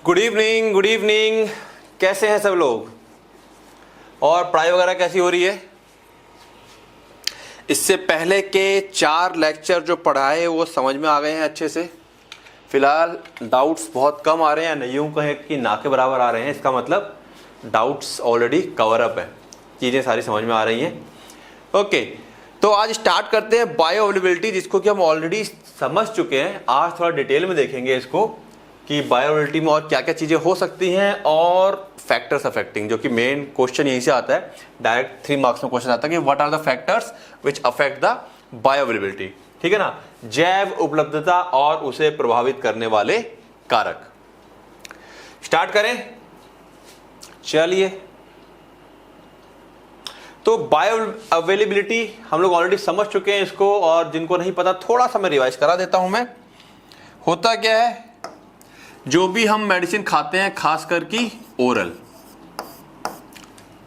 Good evening, good evening. कैसे हैं सब लोग और पढ़ाई वगैरह कैसी हो रही है? इससे पहले के 4 लेक्चर जो पढ़ाए वो समझ में आ गए हैं अच्छे से? फिलहाल डाउट्स बहुत कम आ रहे हैं, नहीं यूँ कहें कि ना के बराबर आ रहे हैं। इसका मतलब डाउट्स ऑलरेडी कवर अप है, चीज़ें सारी समझ में आ रही हैं। ओके, तो आज स्टार्ट करते हैं बायो अवेलेबिलिटी, जिसको कि हम ऑलरेडी समझ चुके हैं। आज थोड़ा डिटेल में देखेंगे इसको कि बायो अवेलेबिलिटी में और क्या क्या चीज़ें हो सकती हैं और फैक्टर्स अफेक्टिंग, जो कि मेन क्वेश्चन यहीं से आता है। डायरेक्ट 3 मार्क्स में क्वेश्चन आता है कि what are the factors which affect the bioavailability. ठीक है ना, जैव उपलब्धता और उसे प्रभावित करने वाले कारक। स्टार्ट करें, चलिए। तो बायो अवेलेबिलिटी हम लोग ऑलरेडी समझ चुके हैं इसको, और जिनको नहीं पता थोड़ा सा मैं रिवाइज करा देता हूं मैं। होता क्या है, जो भी हम मेडिसिन खाते हैं, खास कर की ओरल,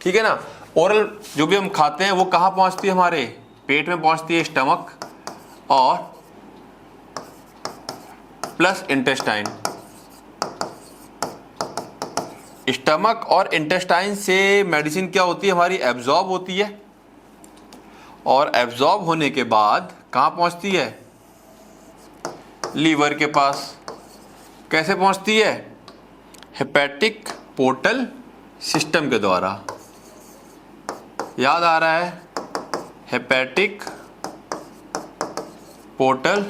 ठीक है ना, ओरल जो भी हम खाते हैं वो कहां पहुंचती है? हमारे पेट में पहुंचती है, स्टमक और प्लस इंटेस्टाइन। स्टमक और इंटेस्टाइन से मेडिसिन क्या होती है हमारी? एब्जॉर्ब होती है, और एब्जॉर्ब होने के बाद कहां पहुंचती है? लीवर के पास। कैसे पहुंचती है? हेपेटिक पोर्टल सिस्टम के द्वारा। याद आ रहा है? हेपेटिक पोर्टल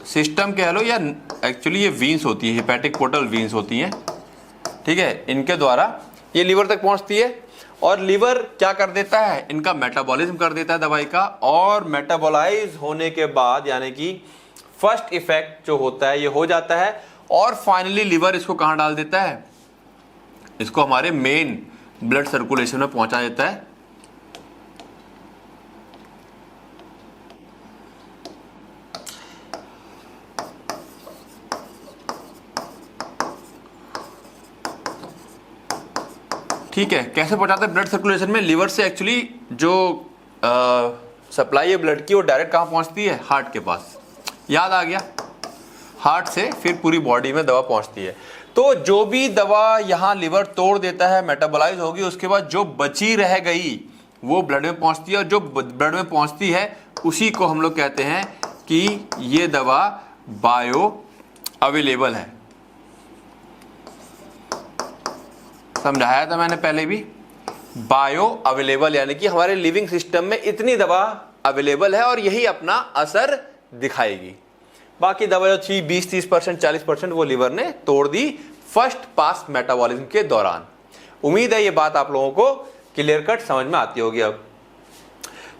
सिस्टम कह लो, या एक्चुअली ये वीन्स होती है, हेपेटिक पोर्टल वीन्स होती हैं, ठीक है। इनके द्वारा ये लीवर तक पहुंचती है, और लीवर क्या कर देता है? इनका मेटाबॉलिज्म कर देता है दवाई का, और मेटाबॉलाइज होने के बाद यानी कि फर्स्ट इफेक्ट जो होता है ये हो जाता है, और फाइनली लीवर इसको कहां डाल देता है? इसको हमारे मेन ब्लड सर्कुलेशन में पहुंचा देता है। ठीक है, कैसे पहुंचाते हैं ब्लड सर्कुलेशन में? लीवर से एक्चुअली जो सप्लाई है ब्लड की, वो डायरेक्ट कहां पहुंचती है? हार्ट के पास। याद आ गया? हार्ट से फिर पूरी बॉडी में दवा पहुंचती है। तो जो भी दवा यहां लीवर तोड़ देता है, मेटाबोलाइज होगी, उसके बाद जो बची रह गई वो ब्लड में पहुंचती है, और जो ब्लड में पहुंचती है उसी को हम लोग कहते हैं कि ये दवा बायो अवेलेबल है। समझाया था मैंने पहले भी, बायो अवेलेबल यानी कि हमारे लिविंग सिस्टम में इतनी दवा अवेलेबल है और यही अपना असर दिखाएगी। बाकी दवा जो थी 20-30%, 40% वो लीवर ने तोड़ दी फर्स्ट पास मेटाबॉलिज्म के दौरान। उम्मीद है ये बात आप लोगों को क्लियर कट समझ में आती होगी। अब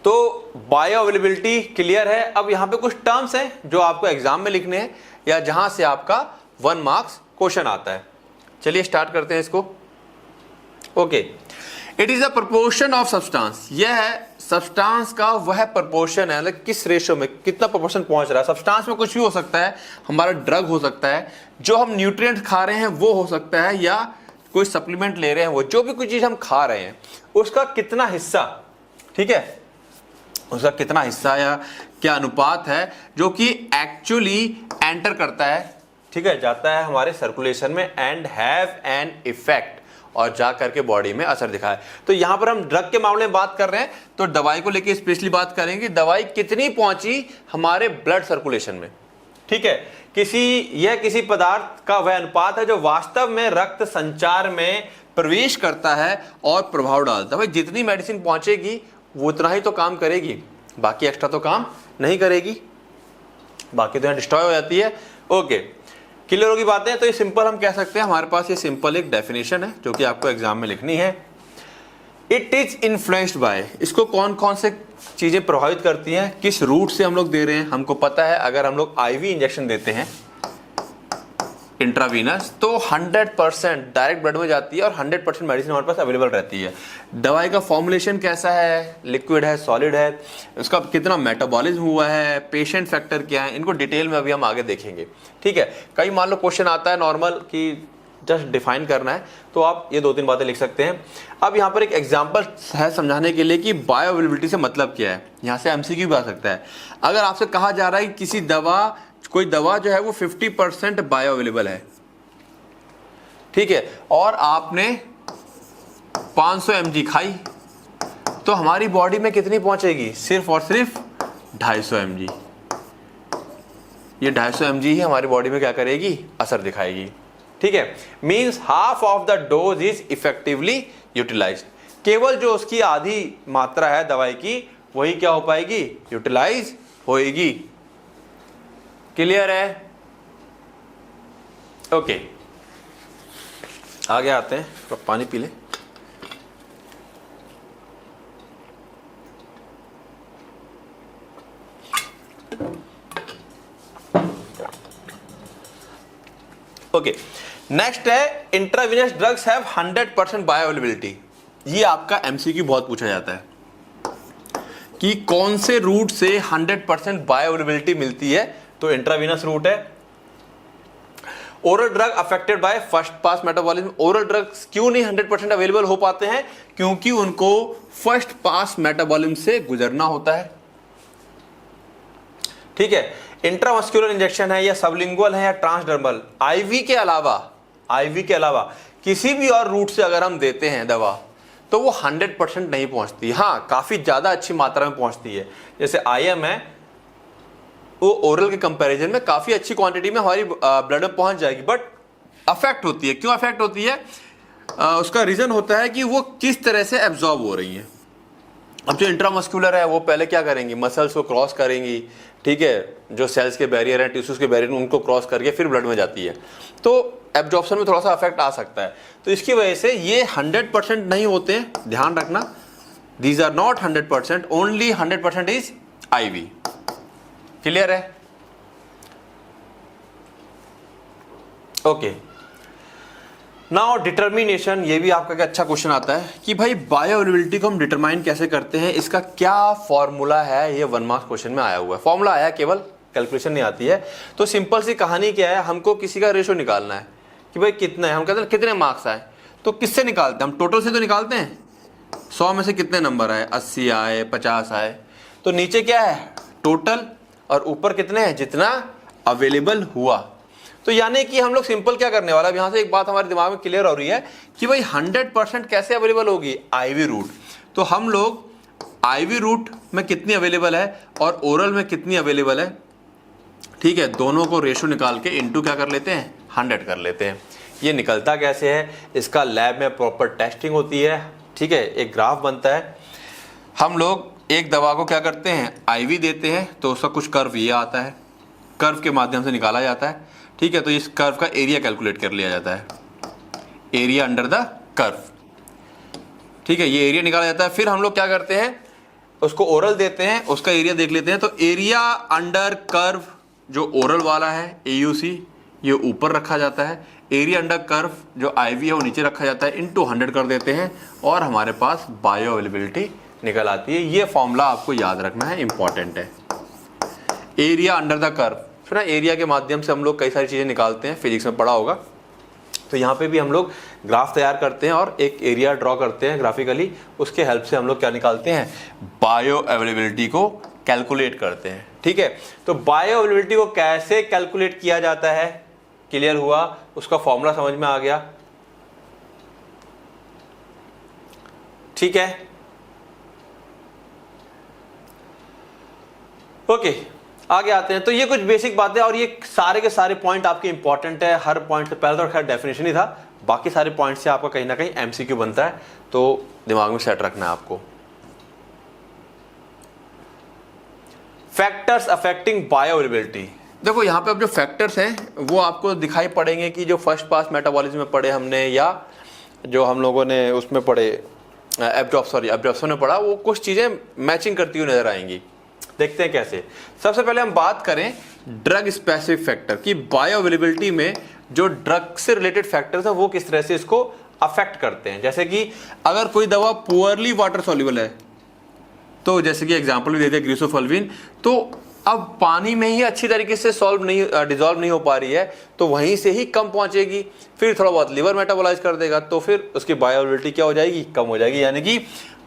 तो बायो अवेलेबिलिटी क्लियर है। अब यहां पे कुछ टर्म्स हैं जो आपको एग्जाम में लिखने हैं, या जहां से आपका 1 मार्क्स क्वेश्चन आता है। चलिए स्टार्ट करते हैं इसको। Okay, it is a proportion of substance. यह है सब्सटेंस का वह प्रोपोर्शन है, किस रेशो में कितना प्रोपोर्शन पहुंच रहा है। सब्सटेंस में कुछ भी हो सकता है, हमारा ड्रग हो सकता है, जो हम न्यूट्रिएंट खा रहे हैं वो हो सकता है, या कोई सप्लीमेंट ले रहे हैं, वो जो भी कोई चीज हम खा रहे हैं उसका कितना हिस्सा, ठीक है, उसका कितना हिस्सा या क्या अनुपात है जो कि एक्चुअली एंटर करता है, ठीक है, जाता है हमारे सर्कुलेशन में एंड हैव एन इफेक्ट, और जा करके बॉडी में असर दिखाए। तो यहां पर हम ड्रग के मामले में बात कर रहे हैं, तो दवाई को लेके स्पेशली बात करेंगे, दवाई कितनी पहुंची हमारे ब्लड सर्कुलेशन में, ठीक है। किसी पदार्थ का वह अनुपात है जो वास्तव में रक्त संचार में प्रवेश करता है और प्रभाव डालता है। भाई जितनी मेडिसिन पहुंचेगी वो उतना ही तो काम करेगी, बाकी एक्स्ट्रा तो काम नहीं करेगी, बाकी तो यहां डिस्ट्रॉय हो जाती है। ओके, क्लियर होगी बातें? तो ये सिंपल हम कह सकते हैं, हमारे पास ये सिंपल एक डेफिनेशन है जो कि आपको एग्जाम में लिखनी है। इट इज इन्फ्लुएंस्ड बाय, इसको कौन कौन से चीजें प्रभावित करती हैं, किस रूट से हम लोग दे रहे हैं। हमको पता है अगर हम लोग आईवी इंजेक्शन देते हैं इंट्रावीनस, तो 100% डायरेक्ट ब्लड में जाती है और 100% मेडिसिन हमारे पास अवेलेबल रहती है। दवाई का फॉर्मुलेशन कैसा है, लिक्विड है, सॉलिड है, उसका कितना मेटाबॉलिज्म हुआ है, पेशेंट फैक्टर क्या है, इनको डिटेल में अभी हम आगे देखेंगे, ठीक है। कई मान लो क्वेश्चन आता है नॉर्मल कि जस्ट डिफाइन करना है, तो आप ये 2-3 बातें लिख सकते हैं। अब यहाँ पर एक एग्जाम्पल है समझाने के लिए कि बायो अवेलेबिलिटी से मतलब क्या है। यहाँ से एमसीक्यू भी आ सकता है। अगर आपसे कहा जा रहा है कि कोई दवा जो है वो 50% बायो अवेलेबल है, ठीक है, और आपने 500 mg खाई, तो हमारी बॉडी में कितनी पहुंचेगी? सिर्फ और सिर्फ 250 mg। ये 250 mg ही हमारी बॉडी में क्या करेगी? असर दिखाएगी। ठीक है, means half of the dose is effectively utilised. केवल जो उसकी आधी मात्रा है दवाई की वही क्या हो पाएगी? यूटिलाइज होएगी। क्लियर है? ओके, आगे आते हैं। तो पानी पी ले। ओके, नेक्स्ट है इंट्रावेनस ड्रग्स हैव 100% बायोअवेलेबिलिटी। ये आपका एमसीक्यू बहुत पूछा जाता है कि कौन से रूट से 100% बायोअवेलेबिलिटी मिलती है? तो इंट्रावेनस रूट है। Oral drug affected by first pass metabolism. Oral drugs क्यों नहीं 100% अवेलेबल हो पाते हैं? क्योंकि उनको फर्स्ट पास मेटाबॉलिज्म से गुजरना होता है। ठीक है, इंट्रामस्कुलर इंजेक्शन है या सबलिंगुअल है या ट्रांसडर्मल, आईवी के अलावा किसी भी और रूट से अगर हम देते हैं दवा तो वो 100% नहीं पहुंचती। हाँ, काफी ज्यादा अच्छी मात्रा में पहुंचती है। जैसे आईएम है, वो ओरल के कंपैरिजन में काफी अच्छी क्वांटिटी में हमारी ब्लड में पहुंच जाएगी, बट अफेक्ट होती है। क्यों अफेक्ट होती है? उसका रीजन होता है कि वो किस तरह से एब्जॉर्ब हो रही है। अब जो इंट्रामस्कुलर है वो पहले क्या करेंगी? मसल्स को क्रॉस करेंगी। ठीक है, जो सेल्स के बैरियर हैं, टिश्यूज के बैरियर, उनको क्रॉस करके फिर ब्लड में जाती है, तो एब्जॉर्प्शन में थोड़ा सा अफेक्ट आ सकता है। तो इसकी वजह से ये 100% नहीं होते हैं, ध्यान रखना। These are not 100%, only 100% is IV. Clear है? Okay, now determination. ये भी आपका अच्छा क्वेश्चन आता है कि भाई बायोअवेलेबिलिटी को हम डिटरमाइन कैसे करते हैं, इसका क्या फॉर्मूला है? ये 1 मार्क्स क्वेश्चन में आया हुआ है। फॉर्मूला आया, केवल कैलकुलेशन नहीं आती है। तो सिंपल सी कहानी क्या है, हमको किसी का रेशो निकालना है कि भाई कितना है। हम कहते हैं कितने मार्क्स आए, तो किससे निकालते हैं? हम टोटल से तो निकालते हैं। 100 में से कितने नंबर आए? 80 आए, 50 आए। तो नीचे क्या है? टोटल, और ऊपर कितने हैं? जितना अवेलेबल हुआ। तो यानी कि हम लोग सिंपल क्या करने वाला है, यहां से एक बात हमारे दिमाग में क्लियर हो रही है कि भाई 100% कैसे अवेलेबल होगी? IV route. तो हम लोग आईवी रूट में कितनी अवेलेबल है और ओरल में कितनी अवेलेबल है, ठीक है, दोनों को रेशो निकाल के इनटू क्या कर लेते हैं? 100 कर लेते हैं। ये निकलता कैसे है? इसका लैब में प्रॉपर टेस्टिंग होती है। ठीक है, एक ग्राफ बनता है। हम लोग एक दवा को क्या करते हैं? आईवी देते हैं, तो उसका कुछ कर्व ये आता है, कर्व के माध्यम से निकाला जाता है। ठीक है, तो इस कर्व का एरिया कैलकुलेट कर लिया जाता है, एरिया अंडर द कर्व। ठीक है, ये एरिया निकाला जाता है। फिर हम लोग क्या करते हैं? उसको ओरल देते हैं, उसका एरिया देख लेते हैं। तो एरिया अंडर कर्व जो ओरल वाला है, AUC, ये ऊपर रखा जाता है। एरिया अंडर कर्व जो IV है वो नीचे रखा जाता है, इनटू 100 कर देते हैं, और हमारे पास बायो अवेलेबिलिटी निकल आती है। ये फॉर्मूला आपको याद रखना है, इंपॉर्टेंट है। एरिया अंडर द कर्व, फिर एरिया के माध्यम से हम लोग कई सारी चीजें निकालते हैं, फिजिक्स में पढ़ा होगा। तो यहाँ पे भी हम लोग ग्राफ तैयार करते हैं और एक एरिया ड्रॉ करते हैं ग्राफिकली। उसके हेल्प से हम लोग क्या निकालते हैं? बायो अवेलेबिलिटी को कैलकुलेट करते हैं। ठीक है, तो बायो अवेलेबिलिटी को कैसे कैलकुलेट किया जाता है, क्लियर हुआ? उसका फॉर्मूला समझ में आ गया? ठीक है, ओके, आगे आते हैं। तो ये कुछ बेसिक बातें, और ये सारे के सारे पॉइंट आपके इंपॉर्टेंट है। हर पॉइंट से पहले तो खैर डेफिनेशन ही था, बाकी सारे पॉइंट से आपका कहीं ना कहीं MCQ बनता है, तो दिमाग में सेट रखना है आपको। Factors affecting bioavailability. देखो यहाँ पे अब जो फैक्टर्स हैं वो आपको दिखाई पड़ेंगे कि जो फर्स्ट पास मेटाबॉलिज्म में पढ़े हमने, या जो हम लोगों ने उसमें पढ़े एब्जॉर्प्शन में पढ़ा, वो कुछ चीजें मैचिंग करती हुई नजर आएंगी। देखते हैं कैसे। सबसे पहले हम बात करें ड्रग स्पेसिफिक फैक्टर की। बायो अवेलेबिलिटी में जो ड्रग से रिलेटेड फैक्टर्स हैं वो किस तरह से इसको अफेक्ट करते हैं। जैसे कि अगर कोई दवा पुअरली वाटर सॉल्युबल है, तो जैसे कि एग्जांपल भी देते हैं ग्लिसोफल्विन, तो अब पानी में ही अच्छी तरीके से डिसॉल्व नहीं हो पा रही है, तो वहीं से ही कम पहुंचेगी, फिर थोड़ा बहुत लिवर मेटाबोलाइज कर देगा, तो फिर उसकी बायोअवेलेबिलिटी क्या हो जाएगी? कम हो जाएगी। यानी कि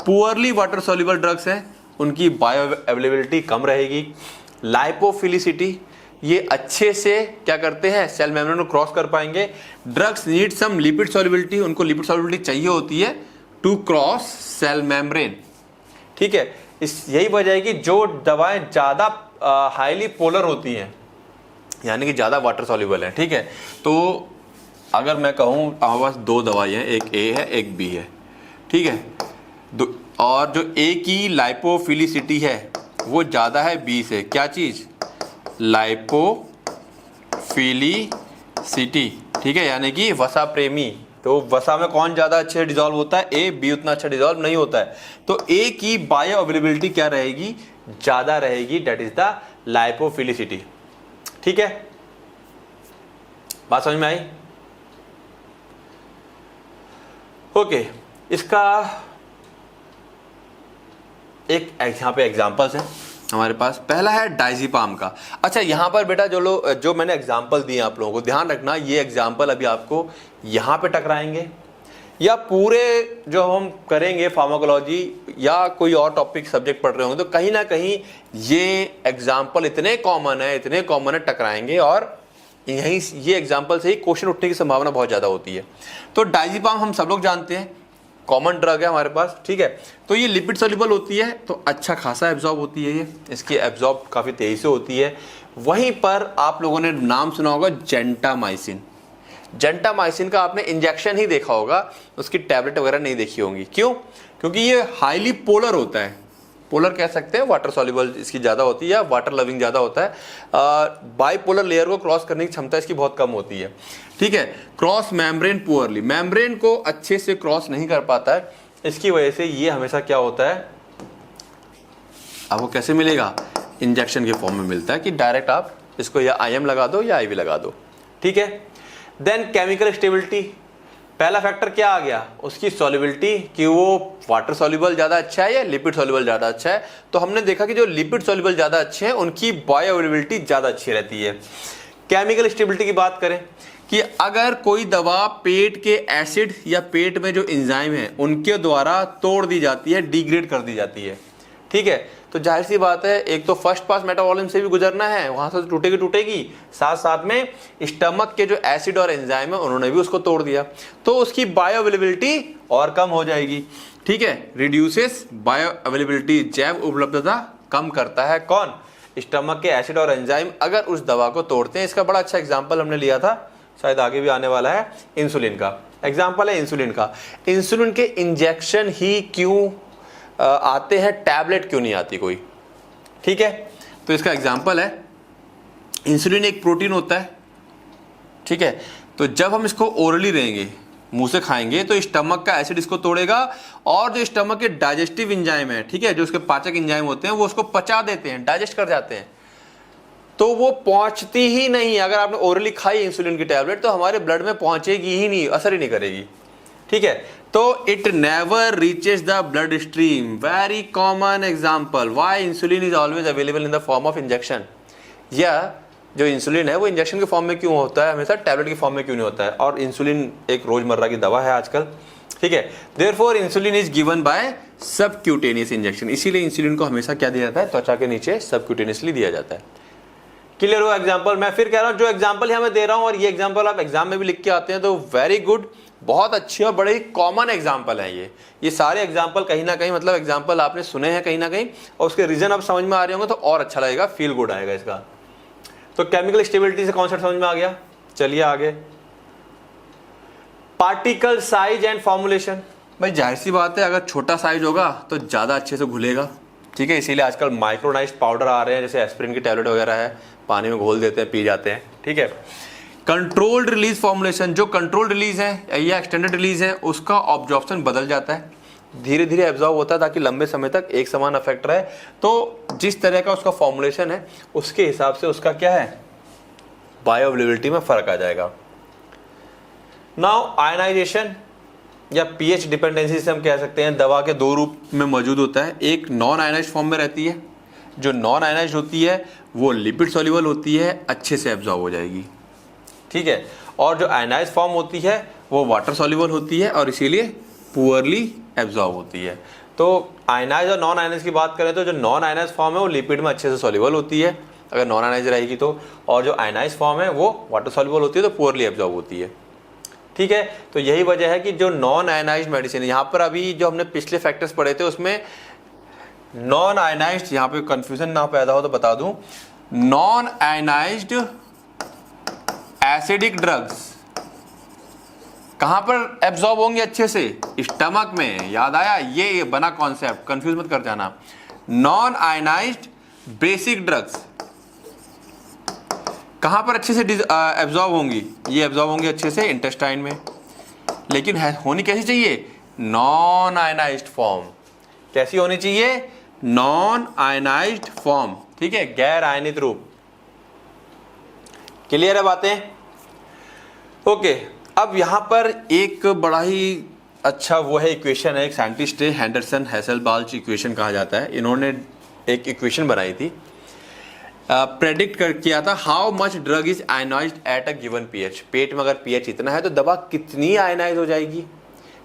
पुअरली वाटर सॉल्युबल ड्रग्स हैं, उनकी बायो अवेलेबिलिटी कम रहेगी। लाइपोफिलिसिटी, ये अच्छे से क्या करते हैं, सेल मेम्ब्रेन को क्रॉस कर पाएंगे। Drugs need some lipid solubility, उनको लिपिड सॉल्युबिलिटी चाहिए होती है टू क्रॉस सेल मेम्ब्रेन। ठीक है, इस यही वजह है कि जो दवाएं ज़्यादा हाईली पोलर होती हैं, यानी कि ज़्यादा वाटर सॉल्युबल है, ठीक है, तो अगर मैं कहूँ हमारे पास दो दवाई हैं, एक ए है एक बी है, ठीक है, और जो ए की लाइपोफिलिसिटी है वो ज़्यादा है बी से। क्या चीज़, लाइपोफिलिसिटी, ठीक है, यानी कि वसा प्रेमी। तो वसा में कौन ज़्यादा अच्छे से डिजॉल्व होता है, ए, बी उतना अच्छा डिजॉल्व नहीं होता है। तो ए की बायो अवेलेबिलिटी क्या रहेगी, ज़्यादा रहेगी, डेट इज द लाइपोफिलिसिटी। ठीक है, बात समझ में आई? ओके, इसका एक यहाँ पे एग्जांपल्स हैं हमारे पास। पहला है डायज़ेपाम का। अच्छा, यहाँ पर बेटा जो मैंने एग्जांपल दिए आप लोगों को, ध्यान रखना ये एग्जांपल अभी आपको यहाँ पे टकराएंगे या पूरे जो हम करेंगे फार्माकोलॉजी या कोई और टॉपिक सब्जेक्ट पढ़ रहे होंगे तो कहीं ना कहीं ये एग्जांपल इतने कॉमन है टकराएंगे, और यहीं ये एग्जांपल से ही क्वेश्चन उठने की संभावना बहुत ज़्यादा होती है। तो डायज़ेपाम हम सब लोग जानते हैं, कॉमन ड्रग है हमारे पास, ठीक है। तो ये लिपिड सॉल्युबल होती है, तो अच्छा खासा एब्जॉर्ब होती है, ये इसकी एब्जॉर्ब काफ़ी तेज़ी से होती है। वहीं पर आप लोगों ने नाम सुना होगा जेंटामाइसिन। जेंटामाइसिन का आपने इंजेक्शन ही देखा होगा, उसकी टैबलेट वगैरह नहीं देखी होंगी। क्यों? क्योंकि ये हाईली पोलर होता है, पोलर कह सकते हैं, वाटर सॉल्युबल इसकी ज़्यादा होती है या वाटर लविंग ज़्यादा होता है। बाइपोलर लेयर को क्रॉस करने की क्षमता इसकी बहुत कम होती है, ठीक है। क्रॉस मेम्ब्रेन पुअरली, मेम्ब्रेन को अच्छे से क्रॉस नहीं कर पाता है, इसकी वजह से ये हमेशा क्या होता है, आपको कैसे मिलेगा, इंजेक्शन के फॉर्म में मिलता है कि डायरेक्ट आप इसको या IM लगा दो या IV लगा दो, ठीक है। देन केमिकल स्टेबिलिटी, पहला फैक्टर क्या आ गया, उसकी सॉल्युबिलिटी, कि वो वाटर सॉल्युबल ज़्यादा अच्छा है या लिपिड सॉल्युबल ज़्यादा अच्छा है। तो हमने देखा कि जो लिपिड सॉल्युबल ज़्यादा अच्छे हैं उनकी बायो अवेलेबिलिटी ज़्यादा अच्छी रहती है। केमिकल स्टेबिलिटी की बात करें कि अगर कोई दवा पेट के एसिड या पेट में जो एंजाइम है उनके द्वारा तोड़ दी जाती है, डिग्रेड कर दी जाती है, ठीक है, तो जाहिर सी बात है एक तो फर्स्ट पास मेटाबॉलिज्म से भी गुजरना है, वहां से टूटेगी, साथ साथ में स्टमक के जो एसिड और एंजाइम है उन्होंने भी उसको तोड़ दिया, तो उसकी बायो अवेलेबिलिटी और कम हो जाएगी, ठीक है। रिड्यूसेस बायो अवेलेबिलिटी, जैव उपलब्धता कम करता है कौन, स्टमक के एसिड और एंजाइम अगर उस दवा को तोड़ते हैं। इसका बड़ा अच्छा एग्जाम्पल हमने लिया था, शायद आगे भी आने वाला है, इंसुलिन का एग्जाम्पल है इंसुलिन का। इंसुलिन के इंजेक्शन ही क्यों आते हैं, टैबलेट क्यों नहीं आती कोई, ठीक है। तो इसका एग्जांपल है, इंसुलिन एक प्रोटीन होता है, ठीक है, तो जब हम इसको ओरली देंगे, मुंह से खाएंगे, तो स्टमक का एसिड इसको तोड़ेगा और जो स्टमक के डाइजेस्टिव एंजाइम है, ठीक है, जो उसके पाचक एंजाइम होते हैं वो उसको पचा देते हैं, डाइजेस्ट कर जाते हैं, तो वो पहुंचती ही नहीं। अगर आपने ओरली खाई इंसुलिन की टैबलेट तो हमारे ब्लड में पहुंचेगी ही नहीं, असर ही नहीं करेगी, ठीक है। तो it never reaches the blood stream, very common example, why insulin is always available in the form of injection. या जो इंसुलिन है वो इंजेक्शन के फॉर्म में क्यों होता है, हमेशा टैबलेट के फॉर्म में क्यों नहीं होता है, और इंसुलिन एक रोजमर्रा की दवा है आजकल, ठीक है। Therefore insulin is given by subcutaneous injection, इसीलिए इंसुलिन को हमेशा क्या दिया जाता है, त्वचा के नीचे सबक्यूटेनियसली दिया जाता है। क्लियर हुआ एग्जाम्पल? मैं फिर कह रहा हूं, जो एग्जाम्पल यहाँ मैं दे रहा हूं और ये एग्जाम्पल आप एग्जाम में भी लिख के आते हैं तो वेरी गुड, बहुत अच्छे और बड़े ही कॉमन एग्जाम्पल हैं ये सारे एग्जाम्पल कहीं ना कहीं, मतलब एग्जाम्पल आपने सुने हैं कहीं ना कहीं, और उसके रीजन अब समझ में आ रहे होंगे तो और अच्छा लगेगा, फील गुड आएगा इसका। तो केमिकल स्टेबिलिटी से कॉन्सेप्ट समझ में आ गया, चलिए आगे। पार्टिकल साइज एंड फॉर्मुलेशन, भाई जाहिर सी बात है अगर छोटा साइज होगा तो ज्यादा अच्छे से घुलेगा, ठीक है, इसीलिए आजकल माइक्रोनाइज्ड पाउडर आ रहे हैं, जैसे एस्पिरिन की टैबलेट वगैरह है, पानी में घोल देते हैं, पी जाते हैं, ठीक है। कंट्रोल्ड रिलीज फॉर्मुलेशन, जो कंट्रोल्ड रिलीज है या एक्सटेंडेड रिलीज है उसका ऑब्जॉर्प्शन बदल जाता है, धीरे धीरे एब्जॉर्ब होता है ताकि लंबे समय तक एक समान इफेक्ट रहे। तो जिस तरह का उसका फॉर्मुलेशन है उसके हिसाब से उसका क्या है, बायो अवेलेबिलिटी में फर्क आ जाएगा। नाउ आयनाइजेशन या पीएच डिपेंडेंसी से हम कह सकते हैं दवा के दो रूप में मौजूद होता है, एक नॉन आयनाइज्ड फॉर्म में रहती है, जो नॉन आयनाइज्ड होती है वो लिपिड सॉल्युबल होती है, अच्छे से एब्जॉर्ब हो जाएगी, ठीक है, और जो आयनाइज फॉर्म होती है वो वाटर सॉल्युबल होती है और इसीलिए पुअरली एब्जॉर्ब होती है। तो आयनाइज और नॉन आयनाइज की बात करें तो जो नॉन आयनाइज फॉर्म है वो लिपिड में अच्छे से सॉल्युबल होती है अगर नॉन आयनाइज रहेगी तो, और जो आयनाइज फॉर्म है वो वाटर सॉल्युबल होती है तो पुअरली एब्जॉर्ब होती है। ठीक है, तो यही वजह है कि जो नॉन आयनाइज्ड मेडिसिन, यहाँ पर अभी जो हमने पिछले फैक्टर्स पढ़े थे उसमें नॉन आयनाइज्ड, यहाँ पे कंफ्यूजन ना पैदा हो तो बता दूं, नॉन आयनाइज्ड एसिडिक ड्रग्स कहां पर एब्जॉर्ब होंगे अच्छे से? स्टमक में। याद आया? ये बना कॉन्सेप्ट, कंफ्यूज मत कर जाना। नॉन आयनाइज्ड बेसिक ड्रग्स कहां पर अच्छे से एब्जॉर्ब होंगी? ये एब्जॉर्ब होंगी अच्छे से इंटेस्टाइन में, लेकिन होनी कैसी चाहिए? Non ionised form. कैसी होनी चाहिए? Non ionised form. ठीक है, गैर आयनित रूप। क्लियर है बातें? ओके, अब यहां पर एक बड़ा ही अच्छा वो है इक्वेशन है, एक साइंटिस्ट है हेंडरसन हैसेलबाल्च इक्वेशन कहा जाता है। इन्होंने एक इक्वेशन बनाई थी, प्रेडिक्ट कर किया था how much drug is ionized at a given pH. पेट में अगर पीएच इतना है तो दवा कितनी आयनाइज हो जाएगी।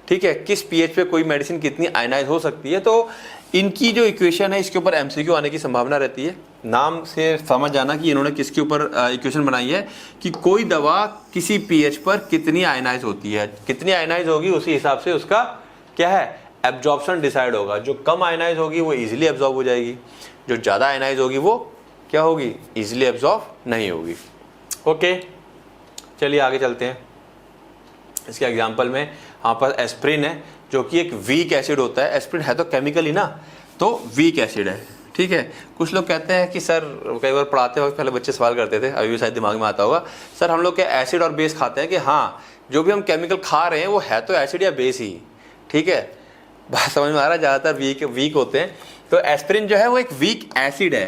ठीक है, किस पीएच पे कोई मेडिसिन कितनी आयनाइज हो सकती है। तो इनकी जो इक्वेशन है इसके ऊपर एमसीक्यू आने की संभावना रहती है। नाम से समझ जाना कि इन्होंने किसके ऊपर इक्वेशन बनाई है कि कोई दवा किसी पीएच पर कितनी आयनाइज होती है। कितनी आयनाइज होगी उसी हिसाब से उसका क्या है, एब्जॉर्प्शन डिसाइड होगा। जो कम आयनाइज होगी वो इजीली एब्जॉर्ब हो जाएगी, जो ज़्यादा आयनाइज होगी वो क्या होगी, इजीली एब्जॉर्ब नहीं होगी। ओके, चलिए आगे चलते हैं। इसके एग्जांपल में यहाँ पर एस्प्रिन है जो कि एक वीक एसिड होता है। एस्प्रिन है तो केमिकल ही ना, तो वीक एसिड है। ठीक है, कुछ लोग कहते हैं कि सर, कई बार पढ़ाते वक्त पहले बच्चे सवाल करते थे, अभी भी शायद दिमाग में आता होगा, सर हम लोग क्या एसिड और बेस खाते हैं? कि हाँ, जो भी हम केमिकल खा रहे हैं वो है तो एसिड या बेस ही। ठीक है, बात समझ में आ रहा है? ज़्यादातर वीक होते हैं। तो एस्प्रिन जो है वो एक वीक एसिड है,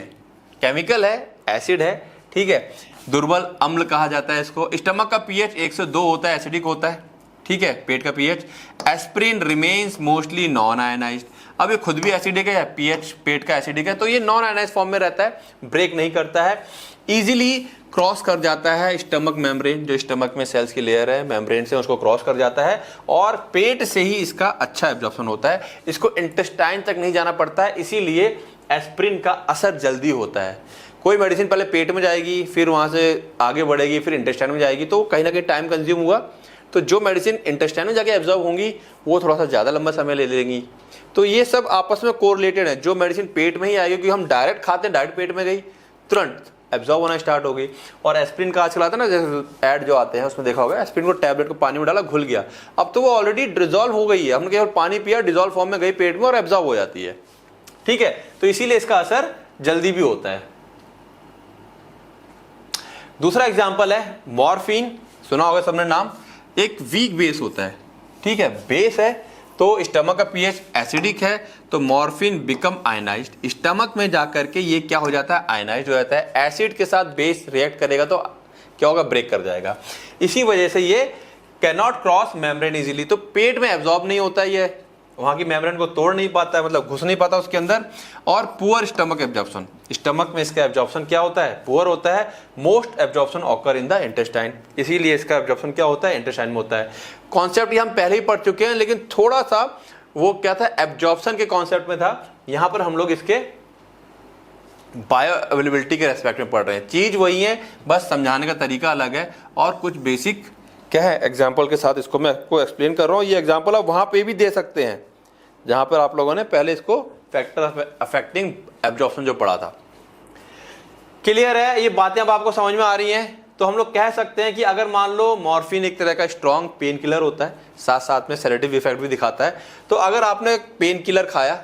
केमिकल है, एसिड है। ठीक है, दुर्बल अम्ल कहा जाता है इसको। स्टमक का पीएच 102 होता है, एसिडिक होता है। ठीक है, पेट का pH. Aspirin remains mostly non ionised. अब ये खुद भी एसिडिक है, पीएच पेट का एसिडिक है, तो ये नॉन आयनाइज्ड फॉर्म में रहता है, ब्रेक नहीं करता है, इजीली क्रॉस कर जाता है स्टमक मेम्ब्रेन, जो स्टमक में सेल्स की लेयर है मेम्ब्रेन से उसको क्रॉस कर जाता है, और पेट से ही इसका अच्छा एब्जॉर्प्शन होता है। इसको इंटेस्टाइन तक नहीं जाना पड़ता है, इसीलिए एस्प्रिन का असर जल्दी होता है। कोई मेडिसिन पहले पेट में जाएगी, फिर वहां से आगे बढ़ेगी, फिर इंटेस्टाइन में जाएगी, तो कहीं ना कहीं टाइम कंज्यूम हुआ। तो जो मेडिसिन इंटेस्टाइन में जाके एब्जॉर्ब होंगी वो थोड़ा सा ज़्यादा लंबा समय ले लेंगी। तो ये सब आपस में कोरिलेटेड है। जो मेडिसिन पेट में ही आएगी, क्योंकि हम डायरेक्ट खाते हैं, डायरेक्ट पेट में गई, तुरंत एब्जॉर्ब होना स्टार्ट हो गई। और एस्प्रिन का आजकल आता है ना, जैसे ऐड जो आते हैं उसमें देखा होगा, एस्प्रिन को टैबलेट को पानी में डाला, घुल गया, अब तो वो ऑलरेडी डिजॉल्व हो गई है, हमने केवल पानी पिया, डिजॉल्व फॉर्म में गई पेट में और एब्जॉर्ब हो जाती है। ठीक है, तो इसीलिए इसका असर जल्दी भी होता है। दूसरा एग्जाम्पल है मॉर्फिन, सुना होगा सबने नाम। एक वीक बेस होता है। ठीक है, बेस है तो स्टमक का पीएच एसिडिक है, तो मॉर्फिन बिकम आयनाइज्ड। स्टमक में जाकर के ये क्या हो जाता है, आयनाइज्ड हो जाता है। एसिड के साथ बेस रिएक्ट करेगा तो क्या होगा, ब्रेक कर जाएगा। इसी वजह से ये कैनॉट क्रॉस मेम्ब्रेन इजीली, तो पेट में एब्जॉर्ब नहीं होता है, ये वहां की मेम्ब्रेन को तोड़ नहीं पाता है, मतलब घुस नहीं पाता उसके अंदर। और पुअर स्टमक एब्जॉर्प्शन, स्टमक में इसका एब्जॉर्प्शन क्या होता है, पुअर होता है। Most absorption occur in the intestine, इसीलिए इसका एब्जॉर्प्शन क्या होता है, इंटेस्टाइन में होता है। कॉन्सेप्ट ये हम पहले ही पढ़ चुके हैं, लेकिन थोड़ा सा वो क्या था, एब्जॉर्प्शन के कॉन्सेप्ट में था। यहां पर हम लोग इसके बायो अवेलेबिलिटी के रेस्पेक्ट में पढ़ रहे हैं। चीज वही है, बस समझाने का तरीका अलग है और कुछ बेसिक क्या है एग्जाम्पल के साथ इसको मैं आपको एक्सप्लेन कर रहा हूँ। ये एग्जाम्पल आप वहां पे भी दे सकते हैं जहां पर आप लोगों ने पहले इसको फैक्टर अफेक्टिंग एब्जॉर्प्शन जो पढ़ा था। क्लियर है? ये बातें अब आपको समझ में आ रही हैं। तो हम लोग कह सकते हैं कि अगर मान लो मॉर्फिन एक तरह का स्ट्रॉन्ग पेन किलर होता है, साथ साथ में सेडेटिव इफेक्ट भी दिखाता है। तो अगर आपने पेन किलर खाया,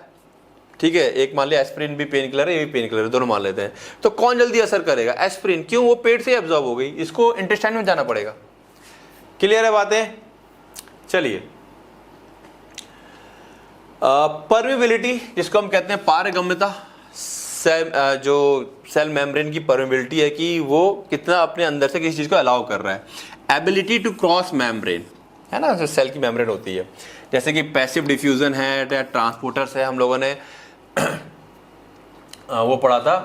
ठीक है, एक मान लिया एस्प्रिन भी पेन किलर है, ये भी पेन किलर है, दोनों मान लेते हैं, तो कौन जल्दी असर करेगा, एस्प्रिन। क्यों? वो पेट से एब्जॉर्ब हो गई, इसको इंटेस्टाइन में जाना पड़ेगा। क्लियर है बातें? चलिए, परमिबिलिटी जिसको हम कहते हैं पारगम्यता, जो सेल मेम्ब्रेन की परमिबिलिटी है कि वो कितना अपने अंदर से किसी चीज को अलाउ कर रहा है। एबिलिटी टू क्रॉस मेम्ब्रेन है ना, जो सेल की मेम्ब्रेन होती है, जैसे कि पैसिव डिफ्यूजन है या ट्रांसपोर्टर्स है। हम लोगों ने वो पढ़ा था,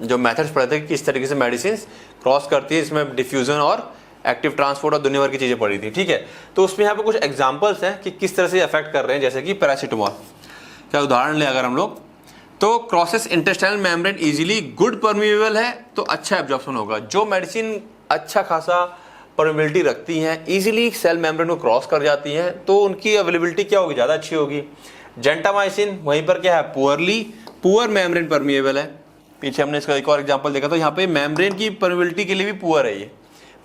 जो मेथड्स पढ़े थे कि किस तरीके से मेडिसिन क्रॉस करती है, इसमें डिफ्यूजन और एक्टिव ट्रांसपोर्ट और दुनिया भर की चीजें पढ़ी थी। ठीक है, तो उसमें यहाँ पे कुछ एग्जांपल्स हैं कि किस तरह से अफेक्ट कर रहे हैं, जैसे कि पैरासीटामोल का उदाहरण ले अगर हम लोग, तो crosses intestinal membrane easily, good permeable है तो अच्छा एब्जॉर्प्शन होगा। जो मेडिसिन अच्छा खासा परमिबिलिटी रखती हैं, इजीली सेल मेम्ब्रेन को क्रॉस कर जाती हैं, तो उनकी अवेलेबिलिटी क्या होगी, ज़्यादा अच्छी होगी। जेंटामाइसिन वहीं पर क्या है, पुअर मेम्ब्रेन परमिएबल है। पीछे हमने इसका एक और एग्जांपल देखा, तो यहाँ पे मेम्ब्रेन की परमिबिलिटी के लिए भी पुअर है, ये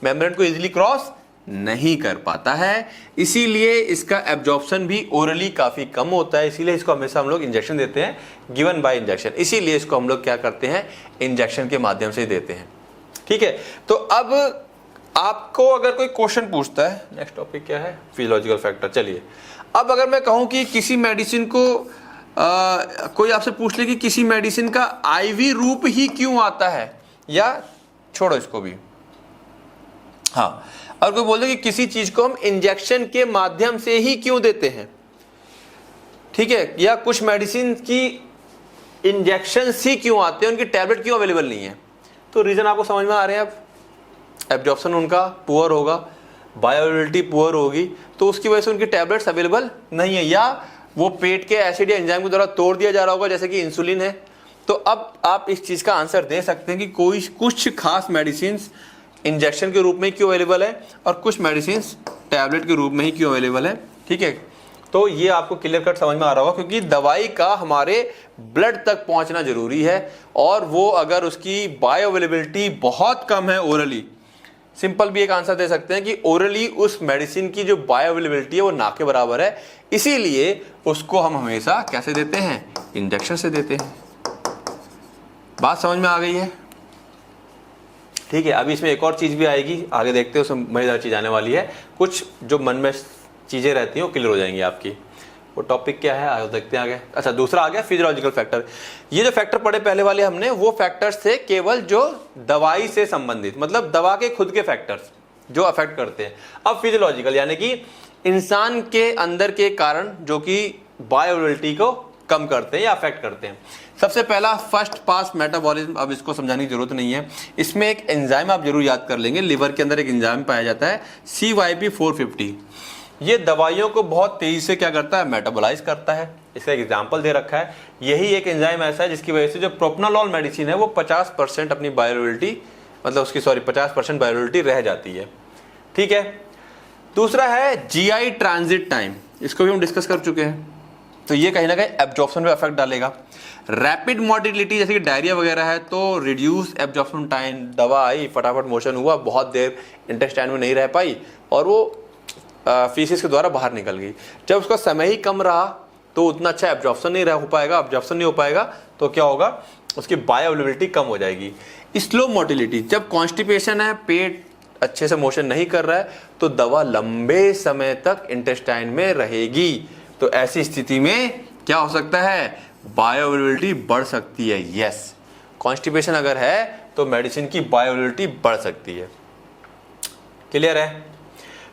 मेम्ब्रेन को इजीली क्रॉस नहीं कर पाता है, इसीलिए इसका एब्जॉर्प्शन भी ओरली काफ़ी कम होता है। इसीलिए इसको हमेशा हम लोग इंजेक्शन देते हैं, गिवन बाय इंजेक्शन। इसीलिए इसको हम लोग क्या करते हैं, इंजेक्शन के माध्यम से देते हैं। ठीक है, तो अब आपको अगर कोई क्वेश्चन पूछता है, नेक्स्ट टॉपिक क्या है, फिजियोलॉजिकल फैक्टर। चलिए, अब अगर मैं कहूं कि किसी मेडिसिन को कोई आपसे पूछ ले कि किसी मेडिसिन का आईवी रूप ही क्यों आता है, या छोड़ो इसको भी, हाँ, और कोई बोल दे कि किसी चीज को हम इंजेक्शन के माध्यम से ही क्यों देते हैं, ठीक है, या कुछ मेडिसिन की इंजेक्शन ही क्यों आते हैं, उनकी टैबलेट क्यों अवेलेबल नहीं है, तो रीजन आपको समझ में आ रहे हैं। अब एब्जॉर्प्शन उनका पुअर होगा, बायोअवेलेबिलिटी पुअर होगी, तो उसकी वजह से उनकी टैबलेट्स अवेलेबल नहीं है, या वो पेट के एसिड या एंजाइम के द्वारा तोड़ दिया जा रहा होगा, जैसे कि इंसुलिन है। तो अब आप इस चीज का आंसर दे सकते हैं कि कोई कुछ खास मेडिसिन इंजेक्शन के रूप में क्यों अवेलेबल है और कुछ मेडिसिन टैबलेट के रूप में ही क्यों अवेलेबल है। ठीक है, तो ये आपको क्लियर कट समझ में आ रहा होगा, क्योंकि दवाई का हमारे ब्लड तक पहुंचना जरूरी है, और वो अगर उसकी बायो अवेलेबिलिटी बहुत कम है ओरली, सिंपल भी एक आंसर दे सकते हैं कि ओरली उस मेडिसिन की जो बायो अवेलेबिलिटी है वो ना के बराबर है, इसीलिए उसको हम हमेशा कैसे देते हैं, इंजेक्शन से देते हैं। बात समझ में आ गई है? ठीक है, अभी इसमें एक और चीज भी आएगी, आगे देखते हैं, उसमें मजेदार चीज आने वाली है। कुछ जो मन में चीजें रहती हैं वो क्लियर हो जाएंगी आपकी। वो टॉपिक क्या है, आगे देखते हैं आगे। अच्छा, दूसरा आ गया फिजियोलॉजिकल फैक्टर। ये जो फैक्टर पढ़े पहले वाले हमने, वो फैक्टर्स थे केवल जो दवाई से संबंधित, मतलब दवा के खुद के फैक्टर्स जो अफेक्ट करते हैं। अब फिजियोलॉजिकल यानी कि इंसान के अंदर के कारण जो कि बायोअवेलेबिलिटी को कम करते हैं या अफेक्ट करते हैं। सबसे पहला फर्स्ट पास मेटाबॉलिज्म, अब इसको समझाने की जरूरत नहीं है। इसमें एक एंजाइम आप जरूर याद कर लेंगे, लिवर के अंदर एक एंजाइम पाया जाता है CYP450। ये दवाइयों को बहुत तेजी से क्या करता है, मेटाबोलाइज करता है। इसका एक एग्जाम्पल दे रखा है। यही एक एंजाइम ऐसा है जिसकी वजह से जो प्रोप्रानोलोल मेडिसिन है वो 50% अपनी बायोअवेलेबिलिटी, मतलब उसकी 50% बायोअवेलेबिलिटी रह जाती है। ठीक है, दूसरा है GI ट्रांजिट टाइम, इसको भी हम डिस्कस कर चुके हैं। तो ये कहीं ना कहीं एब्जॉर्प्शन पे इफेक्ट डालेगा। रैपिड मोटिलिटी जैसे कि डायरिया वगैरह है, तो रिड्यूस एब्जॉर्प्शन टाइम, दवा आई फटाफट मोशन हुआ, बहुत देर इंटेस्टाइन में नहीं रह पाई और वो फीसिस के द्वारा बाहर निकल गई। जब उसका समय ही कम रहा तो उतना अच्छा एब्जॉर्प्शन नहीं हो पाएगा। एब्जॉर्प्शन नहीं हो पाएगा तो क्या होगा, उसकी बायोअवेलेबिलिटी कम हो जाएगी। स्लो मोटिलिटी, जब कॉन्स्टिपेशन है, पेट अच्छे से मोशन नहीं कर रहा है, तो दवा लंबे समय तक इंटेस्टाइन में रहेगी। तो ऐसी स्थिति में क्या हो सकता है, बायोअवेलेबिलिटी बढ़ सकती है। यस, कॉन्स्टिपेशन अगर है तो मेडिसिन की बायोअवेलेबिलिटी बढ़ सकती है। क्लियर है?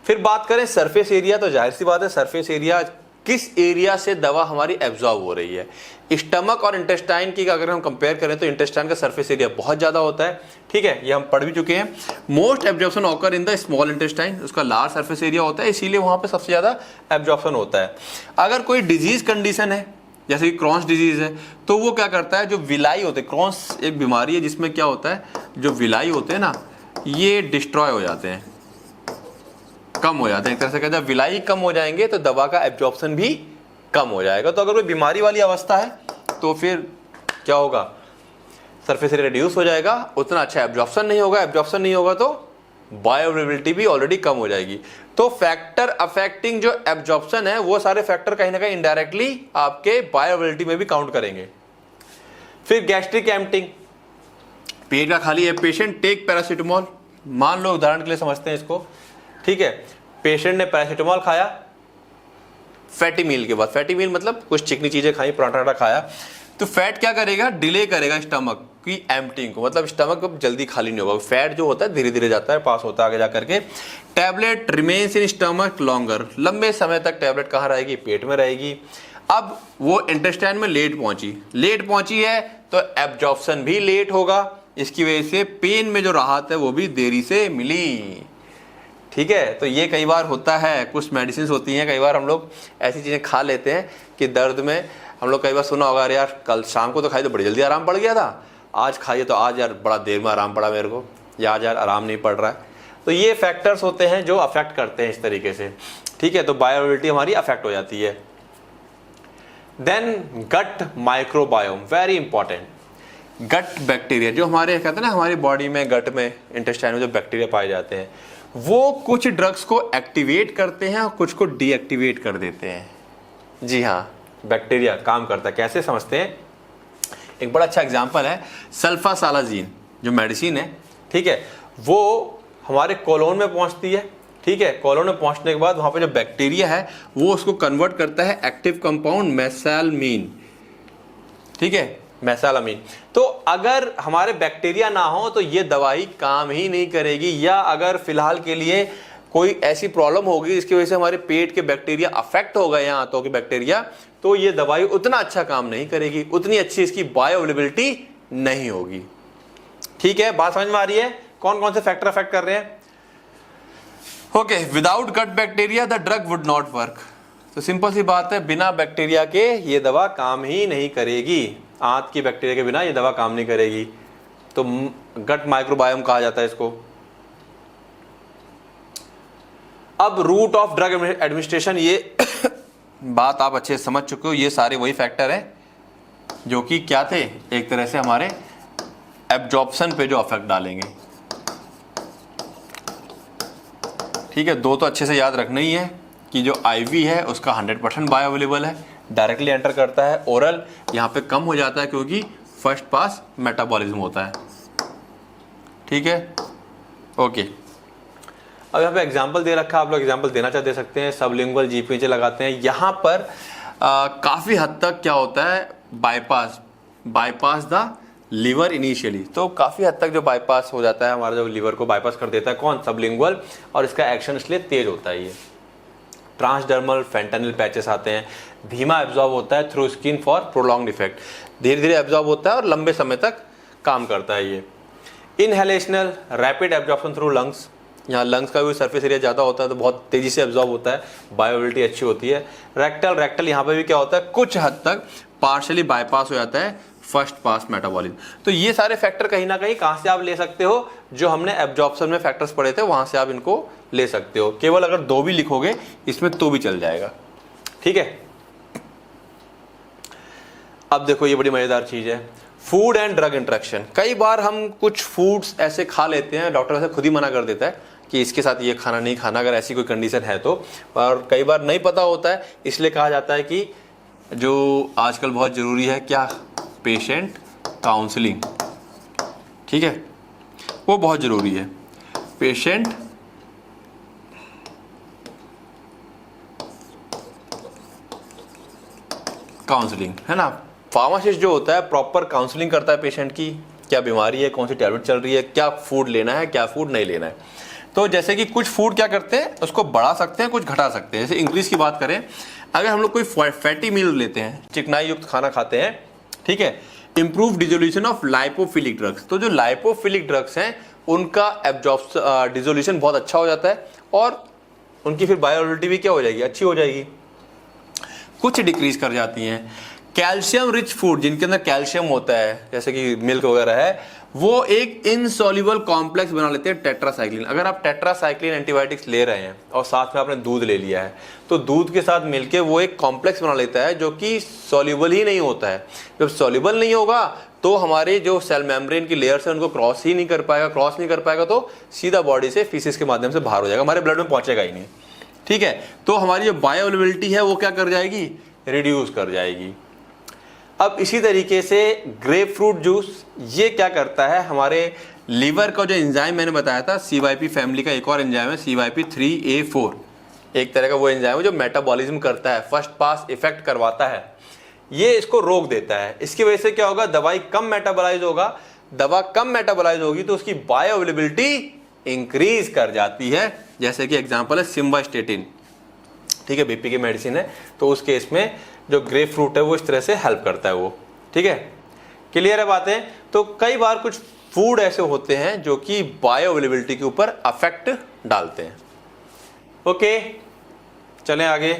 फिर बात करें सरफेस एरिया, तो जाहिर सी बात है सरफेस एरिया, किस एरिया से दवा हमारी एब्जॉर्ब हो रही है। स्टमक और इंटेस्टाइन की अगर हम कंपेयर करें तो इंटेस्टाइन का सरफेस एरिया बहुत ज्यादा होता है। ठीक है, ये हम पढ़ भी चुके हैं। Most absorption occur in the small intestine, उसका लार्ज सरफेस एरिया होता है, इसीलिए वहां पे सबसे ज्यादा एब्जॉर्प्शन होता है। अगर कोई डिजीज कंडीशन है जैसे कि क्रॉन्स डिजीज है, तो वो क्या करता है, जो विलाई होते हैं, क्रॉन्स एक बीमारी है जिसमें क्या होता है, जो विलाई होते हैं ना, ये डिस्ट्रॉय हो जाते हैं, कम हो जाते हैं। एक तरह से कहते हैं विलाई कम हो जाएंगे तो दवा का एब्जॉर्प्शन भी कम हो जाएगा। तो अगर कोई बीमारी वाली अवस्था है तो फिर क्या होगा, सरफेस एरिया रिड्यूस हो जाएगा, उतना अच्छा एब्जॉर्प्शन नहीं होगा। एब्जॉर्प्शन नहीं होगा तो बायोअवेलेबिलिटी भी ऑलरेडी कम हो जाएगी। तो फैक्टर अफेक्टिंग जो एब्जॉर्प्शन है, वो सारे फैक्टर कहीं ना कहीं इनडायरेक्टली आपके बायोअवेलेबिलिटी में भी काउंट करेंगे। फिर गैस्ट्रिक एम्प्टिंग, पेट का खाली है, पेशेंट टेक पैरासीटामोल, मान लो उदाहरण के लिए समझते हैं इसको। ठीक है, पेशेंट ने पैरासीटामोल खाया फैटी मील के बाद, फैटी मील मतलब कुछ चिकनी चीजें खाई, पराठा खाया, तो फैट क्या करेगा, डिले करेगा स्टमक की एम्प्टिंग को, मतलब स्टमक अब जल्दी खाली नहीं होगा। फैट जो होता है धीरे धीरे जाता है, पास होता है आगे जा करके। Tablet remains in stomach longer, लंबे समय तक टैबलेट कहाँ रहेगी, पेट में रहेगी। अब वो इंटेस्टाइन में लेट पहुंची है तो एब्जॉर्प्शन भी लेट होगा, इसकी वजह से पेन में जो राहत है वो भी देरी से मिली। ठीक है, तो ये कई बार होता है, कुछ मेडिसिन होती हैं, कई बार हम लोग ऐसी चीज़ें खा लेते हैं कि दर्द में हम लोग कई बार सुना होगा, अरे यार कल शाम को तो खाई तो बड़ी जल्दी आराम पड़ गया था, आज खाइए तो आज यार बड़ा देर में आराम पड़ा मेरे को, या आज यार आराम नहीं पड़ रहा है। तो ये फैक्टर्स होते हैं जो अफेक्ट करते हैं इस तरीके से, ठीक है। तो बायोअवेलेबिलिटी हमारी अफेक्ट हो जाती है। Then gut microbiome, very important. Gut bacteria जो हमारे कहते हैं ना, हमारी बॉडी में गट में इंटेस्टाइन में जो बैक्टीरिया पाए जाते हैं, वो कुछ ड्रग्स को एक्टिवेट करते हैं और कुछ को डीएक्टिवेट कर देते हैं। जी हाँ, बैक्टीरिया काम करता है, कैसे समझते हैं। एक बड़ा अच्छा एग्जांपल है सल्फासालाजीन जो मेडिसिन है, ठीक है, वो हमारे कोलोन में पहुंचती है, ठीक है। कोलोन में पहुंचने के बाद वहां पे जो बैक्टीरिया है वो उसको कन्वर्ट करता है एक्टिव कंपाउंड मेसालमीन, ठीक है, मेसालामीन। तो अगर हमारे बैक्टीरिया ना हो तो ये दवाई काम ही नहीं करेगी, या अगर फिलहाल के लिए कोई ऐसी प्रॉब्लम होगी जिसकी वजह से हमारे पेट के बैक्टीरिया अफेक्ट हो गए, यहाँ आंतों के बैक्टीरिया, तो ये दवाई उतना अच्छा काम नहीं करेगी, उतनी अच्छी इसकी बायोअवेलेबिलिटी नहीं होगी, ठीक है। बात समझ में आ रही है, कौन कौन से फैक्टर अफेक्ट कर रहे हैं। Okay, without gut bacteria the drug would not work. तो सिंपल सी बात है, बिना बैक्टीरिया के ये दवा काम ही नहीं करेगी, आंत की बैक्टीरिया के बिना ये दवा काम नहीं करेगी। तो गट माइक्रोबायोम कहा जाता है इसको। अब रूट ऑफ ड्रग एडमिनिस्ट्रेशन, ये बात आप अच्छे से समझ चुके हो, ये सारे वही फैक्टर हैं जो कि क्या थे, एक तरह से हमारे एब्जॉर्प्शन पे जो अफेक्ट डालेंगे, ठीक है। दो तो अच्छे से याद रखना ही है कि जो आईवी है उसका 100% बायोअवेलेबल है, डायरेक्टली एंटर करता है, ओरल यहाँ पे कम हो जाता है क्योंकि फर्स्ट पास मेटाबॉलिज्म होता है, ठीक है। ओके, अब यहाँ पे एग्जांपल दे रखा है, आप लोग एग्जांपल देना चाहे दे सकते हैं। सबलिंगुअल जीभ नीचे लगाते हैं, यहाँ पर काफ़ी हद तक क्या होता है, बाईपास द लीवर इनिशियली, तो काफ़ी हद तक जो बाईपास हो जाता है, हमारा जो लीवर को बाईपास कर देता है, कौन, सबलिंगुअल, और इसका एक्शन इसलिए तेज होता है। ये ट्रांसडर्मल फेंटेनिल पैचेस आते हैं, धीमा एब्जॉर्ब होता है through skin for prolonged effect, धीरे धीरे एब्जॉर्ब होता है और लंबे समय तक काम करता है ये। Inhalational rapid absorption through lungs, यहाँ लंग्स का भी सरफेस एरिया ज़्यादा होता है तो बहुत तेज़ी से एब्जॉर्ब होता है, बायोअवेलेबिलिटी अच्छी होती है। रेक्टल यहाँ पे भी क्या होता है, कुछ हद तक पार्शली बाईपास हो जाता है फर्स्ट पास मेटाबॉलिज्म। तो ये सारे फैक्टर कहीं ना कहीं कहाँ से आप ले सकते हो, जो हमने एब्जॉर्प्शन में फैक्टर्स पढ़े थे वहाँ से आप इनको ले सकते हो। केवल अगर दो भी लिखोगे इसमें तो भी चल जाएगा, ठीक है। अब देखो ये बड़ी मज़ेदार चीज़ है, फूड एंड ड्रग इंटरेक्शन। कई बार हम कुछ फूड्स ऐसे खा लेते हैं, डॉक्टर ऐसे खुद ही मना कर देता है कि इसके साथ ये खाना नहीं खाना, अगर ऐसी कोई कंडीशन है तो, और कई बार नहीं पता होता है, इसलिए कहा जाता है कि जो आजकल बहुत ज़रूरी है क्या, पेशेंट काउंसलिंग, ठीक है, वो बहुत ज़रूरी है। पेशेंट काउंसलिंग, है ना। फार्मासिस्ट जो होता है प्रॉपर काउंसलिंग करता है पेशेंट की, क्या बीमारी है, कौन सी टैबलेट चल रही है, क्या फूड लेना है, क्या फूड नहीं लेना है। तो जैसे कि कुछ फूड क्या करते हैं, उसको बढ़ा सकते हैं, कुछ घटा सकते हैं। जैसे इंक्रीज की बात करें, अगर हम लोग कोई फैटी मील लेते हैं, चिकनाई युक्त खाना खाते हैं, ठीक है, improve dissolution of lipophilic drugs, तो जो लाइपोफिलिक ड्रग्स हैं उनका डिजोल्यूशन बहुत अच्छा हो जाता है और उनकी फिर बायोअवेलेबिलिटी भी क्या हो जाएगी, अच्छी हो जाएगी। कुछ डिक्रीज कर जाती हैं। कैल्शियम रिच फूड जिनके अंदर कैल्शियम होता है, जैसे कि मिल्क वगैरह है, वो एक इनसॉल्युबल कॉम्प्लेक्स बना लेते हैं टेट्रासाइक्लिन। अगर आप टेट्रासाइक्लिन एंटीबायोटिक्स ले रहे हैं और साथ में आपने दूध ले लिया है, तो दूध के साथ मिलके वो एक कॉम्प्लेक्स बना लेता है जो कि सॉल्युबल ही नहीं होता है। जब सॉल्युबल नहीं होगा तो हमारे जो सेल मेम्ब्रेन की लेयर्स है उनको क्रॉस ही नहीं कर पाएगा, क्रॉस नहीं कर पाएगा तो सीधा बॉडी से फीसिस के माध्यम से बाहर हो जाएगा, हमारे ब्लड में पहुंचेगा ही नहीं, ठीक है। तो हमारी जो बायोअवेलेबिलिटी है वो क्या कर जाएगी, रिड्यूस कर जाएगी। अब इसी तरीके से ग्रेप फ्रूट जूस, ये क्या करता है, हमारे लीवर का जो एंजाइम मैंने बताया था, CYP फैमिली का एक और एंजाइम है CYP3A4, एक तरह का वो एंजाइम है जो मेटाबॉलिज्म करता है, फर्स्ट पास इफेक्ट करवाता है, ये इसको रोक देता है। इसकी वजह से क्या होगा, दवाई कम मेटाबॉलाइज होगा, दवा कम मेटाबॉलाइज होगी तो उसकी बायोअवेलेबिलिटी इंक्रीज कर जाती है। जैसे कि एग्जांपल है सिम्वास्टेटिन, ठीक है, बीपी की मेडिसिन है, तो उस केस में जो ग्रेप फ्रूट है वो इस तरह से हेल्प करता है वो, ठीक है। क्लियर है बातें। तो कई बार कुछ फूड ऐसे होते हैं जो कि बायोअवेलेबिलिटी के ऊपर अफेक्ट डालते हैं, ओके, चलें आगे।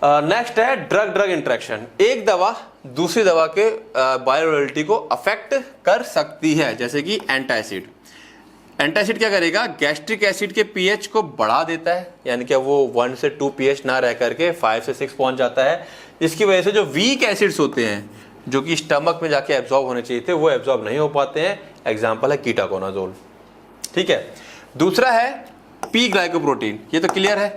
नेक्स्ट है ड्रग ड्रग इंटरेक्शन। एक दवा दूसरी दवा के बायोअवेलेबिलिटी को अफेक्ट कर सकती है, जैसे कि एंटासिड। एंटासिड क्या करेगा, गैस्ट्रिक एसिड के पीएच को बढ़ा देता है, यानी कि वो 1 से 2 पीएच ना रह करके 5 से 6 पहुंच जाता है। इसकी वजह से जो वीक एसिड्स होते हैं जो कि स्टमक में जाके एब्जॉर्ब होने चाहिए थे वो एब्जॉर्ब नहीं हो पाते हैं। एग्जाम्पल है कीटाकोनाजोल। ठीक है, दूसरा है पी ग्लाइकोप्रोटीन, ये तो क्लियर है।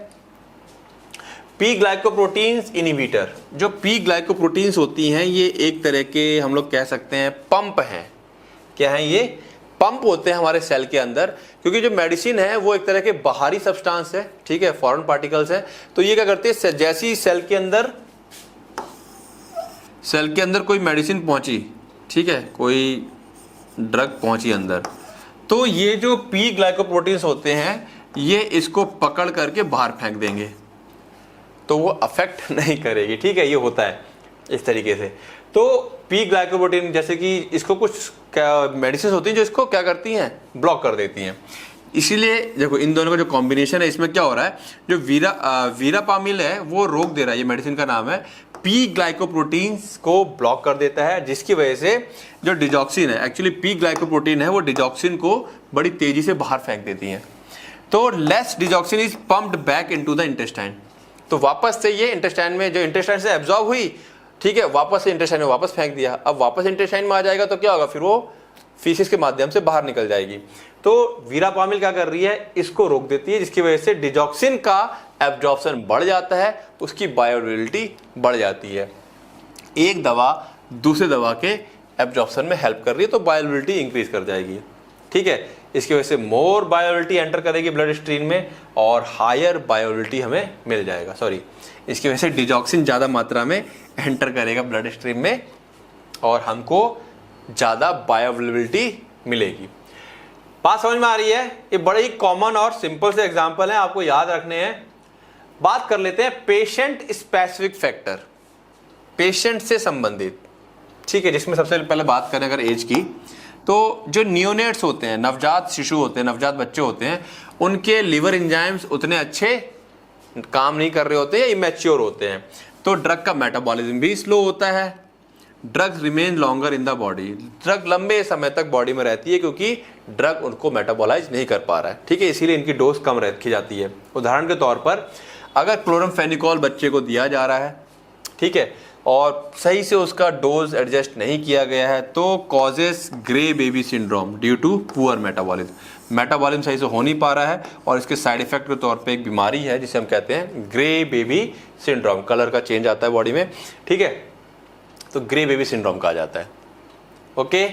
P glycoproteins inhibitor. जो पी ग्लाइकोप्रोटीन्स होती हैं ये एक तरह के हम लोग कह सकते हैं पंप हैं। क्या है ये, पंप होते हैं हमारे सेल के अंदर, क्योंकि जो मेडिसिन है वो एक तरह के बाहरी सब्सटेंस है, ठीक है, फॉरेन पार्टिकल्स है। तो ये क्या करते हैं, जैसे ही सेल के अंदर कोई मेडिसिन पहुंची, ठीक है, कोई ड्रग पहुंची अंदर, तो ये जो पी ग्लाइकोप्रोटीन्स होते हैं ये इसको पकड़ करके बाहर फेंक देंगे, तो वो अफेक्ट नहीं करेगी। ठीक है, ये होता है इस तरीके से। तो पी ग्लाइकोप्रोटीन जैसे कि इसको कुछ मेडिसिन होती हैं जो इसको क्या करती हैं, ब्लॉक कर देती हैं। इसीलिए देखो इन दोनों का जो कॉम्बिनेशन है, इसमें क्या हो रहा है, जो वीरापामिल है वो रोक दे रहा है, ये मेडिसिन का नाम है, पी ग्लाइकोप्रोटीन्स को ब्लॉक कर देता है, जिसकी वजह से जो डिजॉक्सिन है, एक्चुअली पी ग्लाइकोप्रोटीन है वो डिजॉक्सिन को बड़ी तेजी से बाहर फेंक देती है। तो less digoxin is pumped back into the intestine, तो वापस से ये इंटेस्टाइन में, जो इंटेस्टाइन से एब्जॉर्ब हुई, ठीक है, वापस से इंटेस्टाइन में वापस फेंक दिया। अब वापस इंटेस्टाइन में आ जाएगा तो क्या होगा, फिर वो फीसिस के माध्यम से बाहर निकल जाएगी। तो वीरापामिल क्या कर रही है, इसको रोक देती है, जिसकी वजह से डिजॉक्सिन का एब्जॉर्प्शन बढ़ जाता है, उसकी बायोअवेलेबिलिटी बढ़ जाती है। एक दवा दूसरे दवा के एब्जॉर्प्शन में हेल्प कर रही है तो बायोअवेलेबिलिटी इंक्रीज कर जाएगी। ठीक है, इसकी वजह से मोर बायोअवेलेबिलिटी एंटर करेगी ब्लड स्ट्रीम में और हायर बायोअवेलेबिलिटी हमें मिल जाएगा। सॉरी, इसकी वजह से डिजॉक्सिन ज़्यादा मात्रा में एंटर करेगा ब्लड स्ट्रीम में और हमको ज़्यादा बायोअवेलेबिलिटी मिलेगी। बात समझ में आ रही है? ये बड़े ही कॉमन और सिंपल से एग्जाम्पल हैं, आपको याद रखने हैं। बात कर लेते हैं पेशेंट स्पेसिफिक फैक्टर, पेशेंट से संबंधित। ठीक है, जिसमें सबसे पहले बात करें अगर एज की, तो जो नियोनेट्स होते हैं, नवजात शिशु होते हैं, नवजात बच्चे होते हैं, उनके लिवर एंजाइम्स उतने अच्छे काम नहीं कर रहे होते हैं या इमेच्योर होते हैं, तो ड्रग का मेटाबॉलिज्म भी स्लो होता है। Drugs remain longer in the body, drug लंबे समय तक बॉडी में रहती है क्योंकि ड्रग उनको मेटाबॉलाइज नहीं कर पा रहा है। ठीक है, इसीलिए इनकी डोज कम रखी जाती है। उदाहरण के तौर पर अगर क्लोरमफेनिकोल बच्चे को दिया जा रहा है, ठीक है, और सही से उसका डोज एडजस्ट नहीं किया गया है, तो causes grey baby syndrome due to poor metabolism. Metabolism सही से हो नहीं पा रहा है और इसके साइड इफेक्ट के तौर पे एक बीमारी है जिसे हम कहते हैं ग्रे बेबी सिंड्रोम। कलर का चेंज आता है बॉडी में, ठीक है, तो ग्रे बेबी सिंड्रोम कहा जाता है। ओके,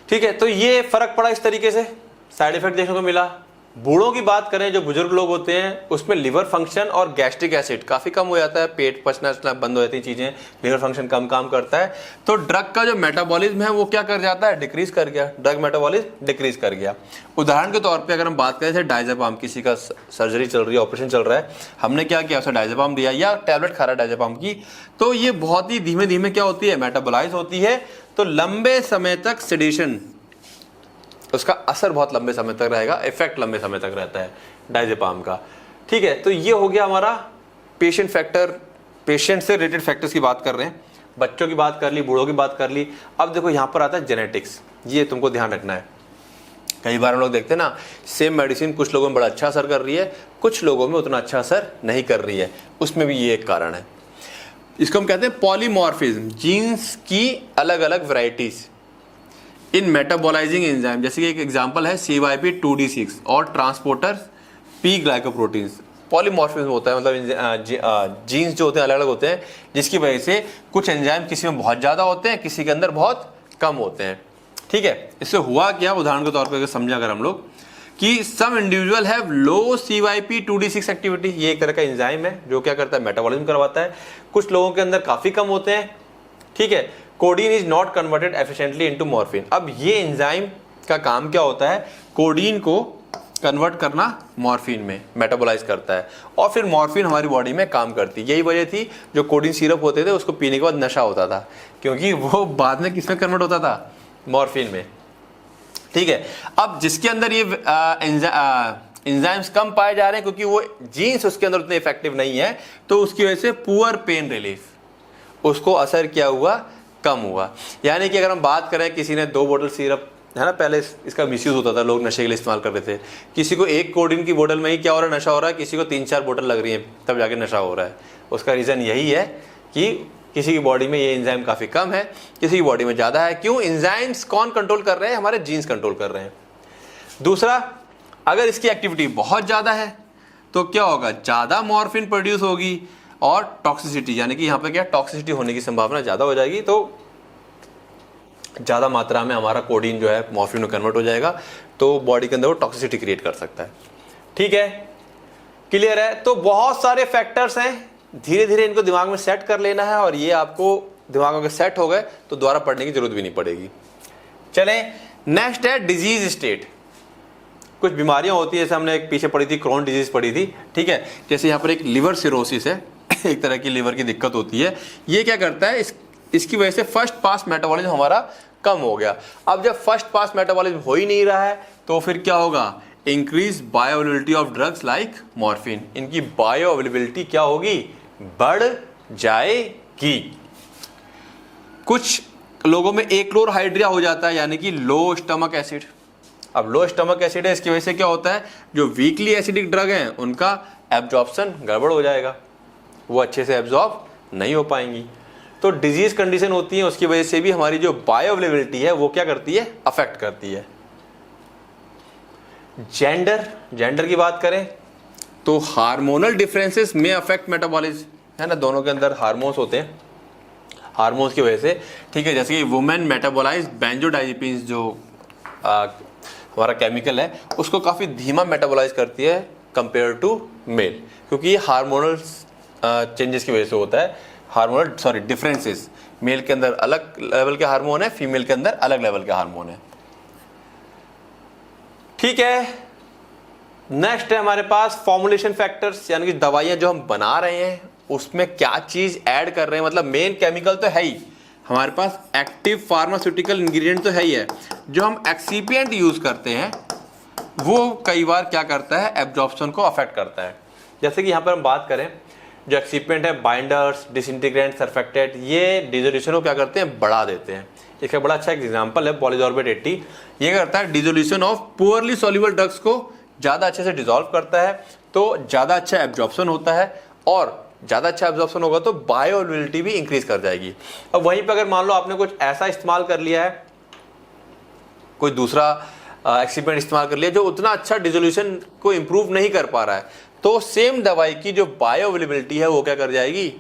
ठीक है, तो ये फर्क पड़ा इस तरीके से, साइड इफेक्ट देखने को मिला। बूढ़ों की बात करें, जो बुजुर्ग लोग होते हैं, उसमें लिवर फंक्शन और गैस्ट्रिक एसिड काफी कम हो जाता है, पेट पचना बंद हो जाती है चीजें, लिवर फंक्शन कम काम करता है, तो ड्रग का जो मेटाबॉलिज्म है वो क्या कर जाता है, डिक्रीज कर गया, ड्रग मेटाबॉलिज्म डिक्रीज कर गया। उदाहरण के तौर पे अगर हम बात करें जैसे डायजेपाम, किसी का सर्जरी चल रही है, ऑपरेशन चल रहा है, हमने क्या किया, उसे डायजेपाम दिया या टैबलेट खा रहा है डायजेपाम की, तो ये बहुत ही धीमे धीमे क्या होती है, मेटाबोलाइज होती है, तो लंबे समय तक सेडेशन, उसका असर बहुत लंबे समय तक रहेगा, इफेक्ट लंबे समय तक रहता है डायजेपाम का। ठीक है, तो ये हो गया हमारा पेशेंट फैक्टर, पेशेंट से रिलेटेड फैक्टर्स की बात कर रहे हैं। बच्चों की बात कर ली, बूढ़ों की बात कर ली। अब देखो यहाँ पर आता है जेनेटिक्स, ये तुमको ध्यान रखना है। कई बार हम लोग देखते हैं ना, सेम मेडिसिन कुछ लोगों में बड़ा अच्छा असर कर रही है, कुछ लोगों में उतना अच्छा असर नहीं कर रही है, उसमें भी ये एक कारण है। इसको हम कहते हैं पॉलीमॉर्फिज्म, जीन्स की अलग अलग वैरायटीज इन मेटाबोलाइजिंग एंजाइम। जैसे कि एक एग्जांपल है CYP2D6 और ट्रांसपोर्टर पी ग्लाइकोप्रोटीन्स। पॉलीमॉर्फिज्म होता है, मतलब जीन्स जो होते हैं अलग अलग होते हैं, जिसकी वजह से कुछ एंजाइम किसी में बहुत ज़्यादा होते हैं, किसी के अंदर बहुत कम होते हैं। ठीक है, इससे हुआ क्या, उदाहरण के तौर पर समझा अगर हम लोग कि some individual have low CYP2D6 activity, ये एक तरह का एंजाइम है जो क्या करता है, मेटाबॉलिज्म करवाता है। कुछ लोगों के अंदर काफ़ी कम होते हैं। ठीक है, codeine is not converted efficiently into morphine. अब ये एंजाइम का काम क्या होता है, कोडीन को कन्वर्ट करना मॉर्फिन में, मेटाबोलाइज करता है और फिर मॉर्फिन हमारी बॉडी में काम करती है। यही वजह थी जो कोडीन सिरप होते थे उसको पीने के बाद नशा होता था, क्योंकि वो बाद में किसमें कन्वर्ट होता था, मॉर्फिन में। ठीक है। अब जिसके अंदर ये एंजाइम्स कम पाए जा रहे हैं क्योंकि वो जीन्स उसके अंदर उतने इफेक्टिव नहीं है, तो उसकी वजह से पुअर पेन रिलीफ, उसको असर क्या हुआ, कम हुआ। यानी कि अगर हम बात करें, किसी ने 2 बोतल सिरप, है ना, पहले इसका मिसयूज होता था, लोग नशे के लिए इस्तेमाल करते थे। किसी को 1 कोडिन की बोतल में ही क्या हो रहा है, नशा हो रहा है, किसी को 3-4 बोतल लग रही है तब जाके नशा हो रहा है। उसका रीज़न यही है कि किसी की बॉडी में ये एंजाइम काफ़ी कम है, किसी की बॉडी में ज़्यादा है। क्यों? एंजाइम्स कौन कंट्रोल कर रहे हैं, हमारे जीन्स कंट्रोल कर रहे हैं। दूसरा, अगर इसकी एक्टिविटी बहुत ज़्यादा है तो क्या होगा, ज़्यादा मॉर्फिन प्रोड्यूस होगी और टॉक्सिसिटी, यानी कि यहाँ पे क्या, टॉक्सिसिटी होने की संभावना ज़्यादा हो जाएगी। तो ज़्यादा मात्रा में हमारा कोडीन जो है मॉर्फिन में कन्वर्ट हो जाएगा, तो बॉडी के अंदर वो टॉक्सिसिटी क्रिएट कर सकता है। ठीक है, क्लियर है। तो बहुत सारे फैक्टर्स हैं, धीरे धीरे इनको दिमाग में सेट कर लेना है, और ये आपको दिमाग में सेट हो गए तो दोबारा पढ़ने की जरूरत भी नहीं पड़ेगी। चलें, नेक्स्ट है डिजीज स्टेट। कुछ बीमारियां होती है, जैसे हमने एक पीछे पढ़ी थी, क्रोन डिजीज पढ़ी थी। ठीक है, जैसे यहाँ पर एक लिवर सिरोसिस है, एक तरह की लिवर की दिक्कत होती है। ये क्या करता है, इसकी वजह से फर्स्ट पास मेटाबॉलिज्म हमारा कम हो गया। अब जब फर्स्ट पास मेटाबॉलिज्म हो ही नहीं रहा है तो फिर क्या होगा, increase bioavailability of drugs like morphine. इनकी बायोअवेलेबिलिटी क्या होगी, बढ़ जाएगी। कुछ लोगों में एक्लोरहाइड्रिया हो जाता है, यानी कि लो स्टमक एसिड। अब लो स्टमक एसिड है, इसकी वजह से क्या होता है, जो वीकली एसिडिक ड्रग हैं उनका एब्जॉर्प्शन गड़बड़ हो जाएगा, वो अच्छे से एब्जॉर्ब नहीं हो पाएंगी। तो डिजीज कंडीशन होती है, उसकी वजह से भी हमारी जो बायोअवेलेबिलिटी है वो क्या करती है, अफेक्ट करती है। जेंडर की बात करें तो हार्मोनल डिफरेंसेस में अफेक्ट मेटाबॉलिज्म, है ना, दोनों के अंदर हार्मोन्स होते हैं, हार्मोन्स की वजह से। ठीक है, जैसे कि वुमेन मेटाबोलाइज बेंजोडाइजेपिन्स, जो हमारा केमिकल है, उसको काफ़ी धीमा मेटाबोलाइज करती है कंपेयर टू मेल, क्योंकि ये हार्मोनल चेंजेस की वजह से होता है। हार्मोनल डिफरेंसेस, मेल के अंदर अलग लेवल के हार्मोन है, फीमेल के अंदर अलग लेवल के हार्मोन है। ठीक है, नेक्स्ट है हमारे पास फॉर्मुलेशन फैक्टर्स, यानी कि दवाइयां जो हम बना रहे हैं उसमें क्या चीज ऐड कर रहे हैं। मतलब मेन केमिकल तो है ही हमारे पास, एक्टिव फार्मास्यूटिकल इंग्रेडिएंट तो है ही है, जो हम एक्सीपिएंट यूज करते हैं वो कई बार क्या करता है, एब्जॉर्प्शन को अफेक्ट करता है। जैसे कि यहाँ पर हम बात करें, जो एक्सीपिएंट है, बाइंडर्स, डिसइंटीग्रेंट, सरफेक्टेंट, ये डिसोल्यूशन को क्या करते हैं, बढ़ा देते हैं। इसका बड़ा अच्छा एग्जांपल है पॉलीसॉर्बेट 80। ये करता है dissolution of poorly soluble drugs को ज़्यादा अच्छे से डिसॉल्व करता है, तो ज़्यादा अच्छा एब्जॉर्प्शन होता है, और ज़्यादा अच्छा एब्जॉर्प्शन होगा तो बायोअवेलेबिलिटी भी इंक्रीज कर जाएगी। अब वहीं पर अगर मान लो आपने कुछ ऐसा इस्तेमाल कर लिया है, कोई दूसरा एक्सीपिएंट इस्तेमाल कर लिया जो उतना अच्छा डिसोल्यूशन को इम्प्रूव नहीं कर पा रहा है, तो सेम दवाई की जो बायोअवेलेबिलिटी है वो क्या कर जाएगी,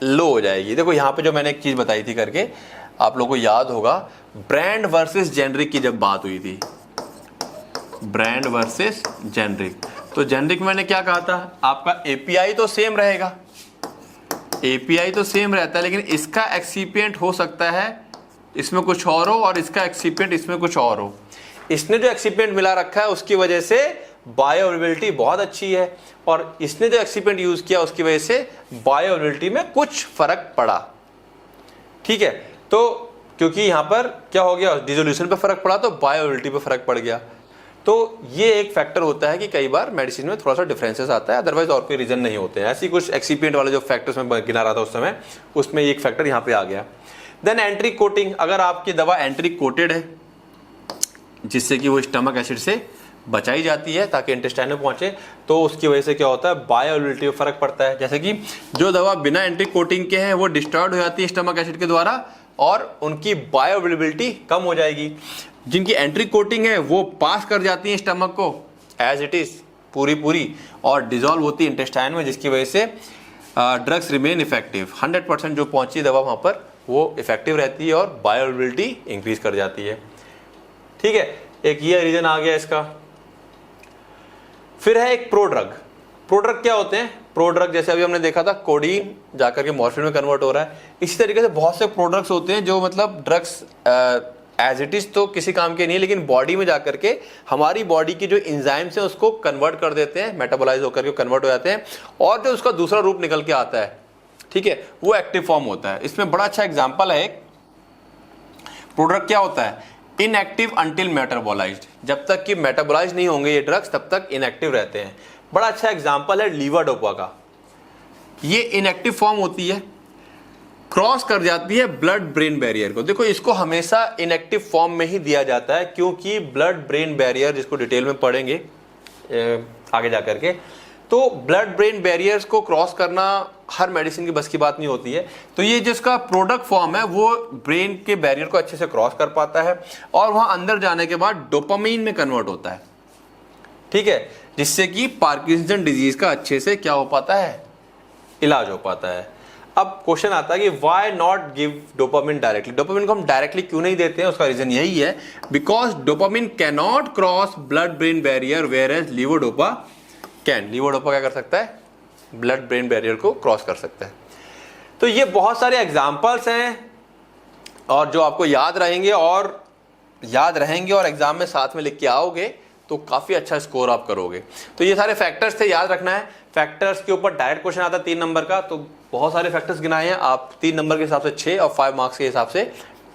लो हो जाएगी। देखो यहाँ पे जो मैंने एक चीज बताई थी करके, आप लोगों को याद होगा, ब्रांड वर्सेस जेनरिक की जब बात हुई थी, ब्रांड वर्सेस जेनरिक, तो जेनरिक मैंने क्या कहा था, आपका एपीआई तो सेम रहेगा, एपीआई तो सेम रहता है, लेकिन इसका एक्सीपिएंट हो सकता है इसमें कुछ और हो, और इसका एक्सीपिएंट इसमें कुछ और हो। इसने जो एक्सीपिएंट मिला रखा है उसकी वजह से बायोअवेलेबिलिटी बहुत अच्छी है, और इसने जो एक्सीपिएंट यूज किया उसकी वजह से बायोअवेलेबिलिटी में कुछ फर्क पड़ा। ठीक है, तो क्योंकि यहां पर क्या हो गया, डिसोल्यूशन पे फर्क पड़ा तो बायोअवेलेबिलिटी पे फर्क पड़ गया। तो ये एक फैक्टर होता है कि कई बार मेडिसिन में थोड़ा सा डिफरेंसेस आता है, अदरवाइज और कोई रीजन नहीं होते हैं। ऐसी कुछ एक्सीपिएंट वाले जो फैक्टर्स में गिना रहा था उस समय, उसमें एक फैक्टर यहाँ पे आ गया। देन एंट्रिक कोटिंग, अगर आपकी दवा एंट्रिक कोटेड है जिससे कि वो स्टमक एसिड से बचाई जाती है ताकि इंटेस्टाइन में पहुंचे, तो उसकी वजह से क्या होता है, बायोअवेलेबिलिटी में फर्क पड़ता है। जैसे कि जो दवा बिना एंट्रिक कोटिंग के हैं वो डिस्ट्रॉयड हो जाती है स्टमक एसिड के द्वारा, और उनकी बायोअवेलेबिलिटी कम हो जाएगी। जिनकी एंट्रिक कोटिंग है वो पास कर जाती है स्टमक को एज इट इज पूरी, और डिजॉल्व होती है इंटेस्टाइन में, जिसकी वजह से ड्रग्स रिमेन इफेक्टिव। 100% जो पहुंची दवा वहां पर वो इफेक्टिव रहती है और बायोअवेलेबिलिटी इंक्रीज कर जाती है। ठीक है, एक ये रीजन आ गया इसका। फिर है एक प्रोड्रग। प्रोड्रग क्या होते हैं, प्रोड्रग जैसे अभी हमने देखा था कोडीन जाकर के मॉर्फिन में कन्वर्ट हो रहा है, इसी तरीके से बहुत से प्रोडक्ट्स होते हैं जो मतलब ड्रग्स एज इट इज तो किसी काम के नहीं, लेकिन बॉडी में जाकर के हमारी बॉडी की जो एंजाइम्स हैं उसको कन्वर्ट कर देते हैं, मेटाबोलाइज होकर के कन्वर्ट हो जाते हैं, और जो उसका दूसरा रूप निकल के आता है, ठीक है, वो एक्टिव फॉर्म होता है। इसमें बड़ा अच्छा एग्जांपल है एक, प्रोडक्ट क्या होता है? इनएक्टिव अंटिल मेटाबोलाइज्ड, जब तक कि मेटाबोलाइज नहीं होंगे ये ड्रग्स तब तक इनएक्टिव रहते हैं। बड़ा अच्छा एग्जांपल है लीवाडोपा का। ये इनएक्टिव फॉर्म होती है, क्रॉस कर जाती है ब्लड ब्रेन बैरियर को। देखो इसको हमेशा इनएक्टिव फॉर्म में ही दिया जाता है, क्योंकि ब्लड ब्रेन बैरियर, जिसको डिटेल में पढ़ेंगे आगे जा करके, तो ब्लड ब्रेन बैरियर्स को क्रॉस करना हर मेडिसिन की बस की बात नहीं होती है। तो ये जिसका प्रोडक्ट फॉर्म है वो ब्रेन के बैरियर को अच्छे से क्रॉस कर पाता है और वहां अंदर जाने के बाद डोपामाइन में कन्वर्ट होता है, ठीक है, जिससे कि पार्किंसन डिजीज का अच्छे से क्या हो पाता है? इलाज हो पाता है। अब क्वेश्चन आता है कि why not give dopamine directly? Dopamine को हम डायरेक्टली क्यों नहीं देते हैं? उसका रीजन यही है, because dopamine can not cross blood brain barrier whereas levodopa can. Levodopa क्या कर सकता है? ब्लड ब्रेन बैरियर को क्रॉस कर सकता है। तो ये बहुत सारे एग्जाम्पल्स हैं और जो आपको याद रहेंगे और एग्जाम में साथ में लिख के आओगे तो काफी अच्छा स्कोर आप करोगे। तो ये सारे फैक्टर्स थे, याद रखना है। फैक्टर्स के ऊपर डायरेक्ट क्वेश्चन आता है 3 नंबर का, तो बहुत सारे फैक्टर्स गिनाए हैं आप। 3 नंबर के हिसाब से 6 और 5 मार्क्स के हिसाब से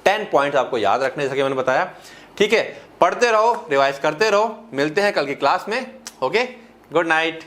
10 पॉइंट्स आपको याद रखने, जैसा कि मैंने बताया। ठीक है, पढ़ते रहो, रिवाइज करते रहो। मिलते हैं कल की क्लास में। Okay, good night.